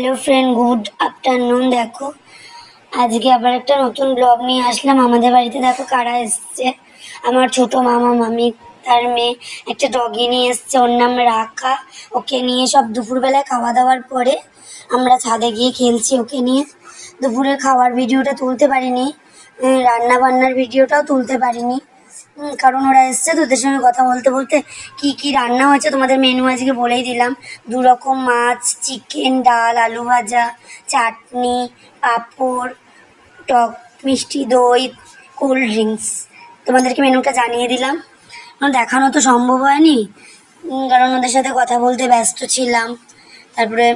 Hello friend, good afternoon. দেখো আজকে আবার একটা নতুন ব্লগ নিয়ে আসলাম। আমাদের বাড়িতে দেখো কারা এসছে। আমার ছোট মামা মামি তার মেয়ে একটা ডগি নিয়ে এসছে, ওর নাম রাখা। ওকে নিয়ে সব দুপুরবেলায় খাওয়া দাওয়ার পরে আমরা ছাদে গিয়ে খেলছি ওকে নিয়ে। দুপুরের খাওয়ার ভিডিওটা তুলতে পারিনি, রান্না বান্নার ভিডিওটাও তুলতে পারিনি, কারণ ওরা এসছে তো। ওদের সঙ্গে কথা বলতে বলতে কি কি রান্না হয়েছে তোমাদের মেনু আজকে বলেই দিলাম। 2 রকম মাছ, চিকেন, ডাল, আলু ভাজা, চাটনি, পাঁপড়, টক মিষ্টি দই, কোল্ড ড্রিঙ্কস। তোমাদেরকে মেনুটা জানিয়ে দিলাম, দেখানো তো সম্ভব হয়নি, কারণ ওদের সাথে কথা বলতে ব্যস্ত ছিলাম। তারপরে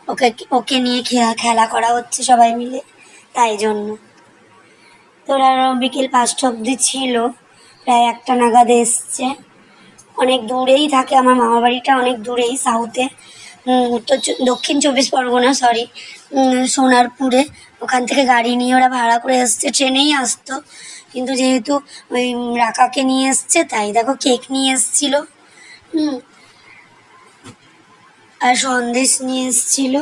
ওকে ওকে নিয়ে খেলা করা হচ্ছে সবাই মিলে, তাই জন্য। তো ওরা বিকেল 5টা অবধি ছিল, প্রায় 1টা নাগাদ এসছে। অনেক দূরেই থাকে, আমার মামার বাড়িটা অনেক দূরেই, সাউথে, দক্ষিণ 24 পরগনা, সরি, সোনারপুরে। ওখান থেকে গাড়ি নিয়ে ওরা ভাড়া করে এসছে, ট্রেনেই আসতো, কিন্তু যেহেতু ওই রাকাকে নিয়ে এসছে তাই। দেখো কেক নিয়ে এসছিল, আর সন্দেশ নিয়ে এসছিল।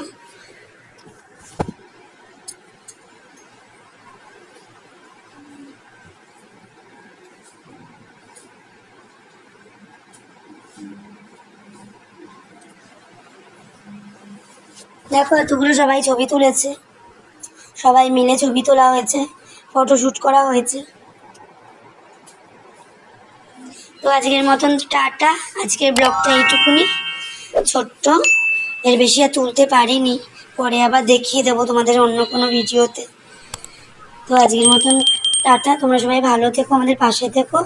দেখো এতগুলো সবাই ছবি তুলেছে, সবাই মিলে ছবি তোলা হয়েছে, ফটোশ্যুট করা হয়েছে। তো আজকের মতন টাটা। আজকের ব্লগটা এইটুকুনি ছোট্ট, এর বেশি আর তুলতে পারিনি, পরে আবার দেখিয়ে দেবো তোমাদের অন্য কোনো ভিডিওতে। তো আজকের মতন টাটা, তোমরা সবাই ভালো থেকো, আমাদের পাশে থেকো।